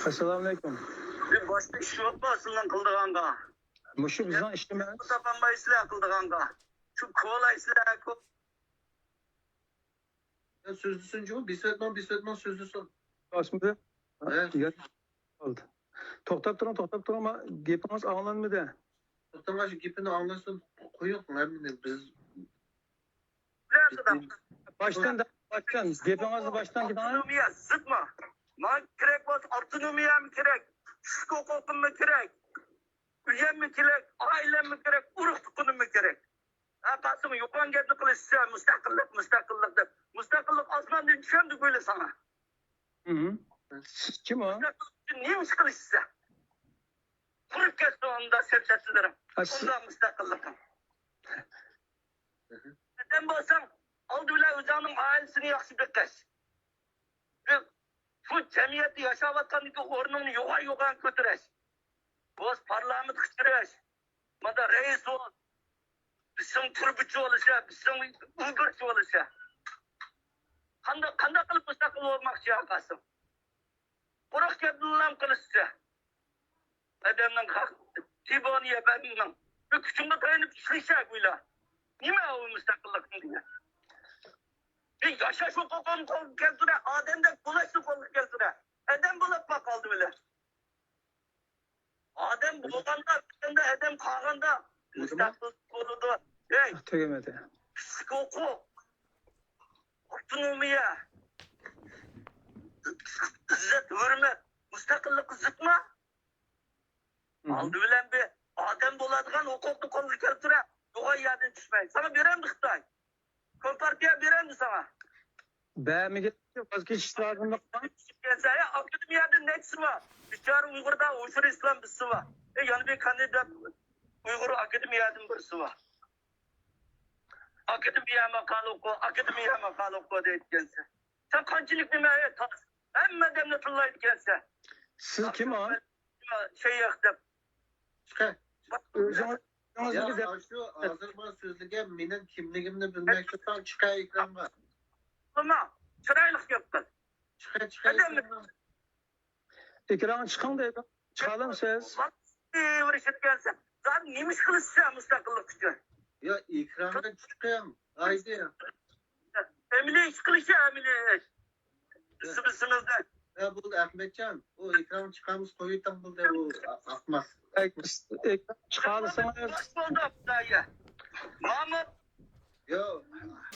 Assalomu alaykum. Bir boshqa ish yo'qmi sizlarning qildig'anga? Mushu bizning ishimiz. Topolmaysizlar qildig'anga. Shu ko'laysizlar ku. Sen sözlüsün Cuma, bir sözlüsün. Aslında Evet. oldu. To'xtab turing ama gapingiz anglanmadi. To'xtama şu gipini anlasın, koyuyorsun hemini biz. Bilasizlar. Baştan gapingizni baştan gidin. Avtonomiya zidmi? Men kerak bo'lsa avtonomiyam kerak. Shu huquqimmi kerak? Uyammi kerak? Oilammi kerak? Urug' tuqqunimmi kerak? Qasım yo'qon gapni qilishsa mustaqillik deb. Mustaqillik osmondan tushadi böyle sana. Siz kim o? Ne iş qilishsa? Qurib ketdi unda siyosatchilarim. Siz- Unda mustaqillikim. Neden bo'lsam, oldi bilan o'zining oilasini yaxshi beklash. Shu jamiyatda yashayotgandagi o'rnini yo'g'on ko'tarish. O'z parlament qichirish. Mana rais bo'l. Bizim turbichi bo'lishi, bizim ulgurchi bo'lishi. Qanday qilib mustaqil bo'lmoqchi aqasim? Quruq gaplarni qilishsa. Adamning haq tiboniya banning. Bu kuchimga tayanib ishlashak bular. Nima u mustaqillikni degan? Bir yaşaş hukukunu kol keltire, ademden bulaşlı kol keltire. Edem bulup bak aldı bile. Adem bulganda, edem kağında, müstakil koludu. Hey, Tügemedi. hukuk, otonomiya, izzet, hürmet, müstakillik zıtma. Aldı bilen bir adem buladigan hukukunu kol keltire. Yoğa yerden düşmeyin. Sana verem Xitay. Kompartiya berem sana. Bämiga vazgeçiş lazım. Saya akademiyada nechisi var? Bichara Uyg'urda o'shir islom birisi var. Yana bir kandidat Uyg'ur akademiyadan birisi var. Akademiya maqal o'qi deyotgansan. Sen qanchalik nimaga tas? Hamma damni tillayotgansan. Siz kim o? Shayx deb. Çıkar. O'zingiz Ya şu Azerbaycan sözlüge benim kimliğimni bilmek istiyorsan çıkar ekrana. Nima? Chiroyli gap qil. Çıkar Neden mi? ekrana. ekran chiqing deydi. Chiqalim siz. Uğraşıtkensen. Zaten neymiş kılışsa müstakillik için. Ya ekranda çıkayım. Haydi. Emine iş kılışa emine iş. Sımızda. Ya bu Ahmetcan. O ekran çıkarmış koyuyorsan bu da o atmaz. Ekran çıkarırsanız Baş oldu aptaya. Mahmut. Yo.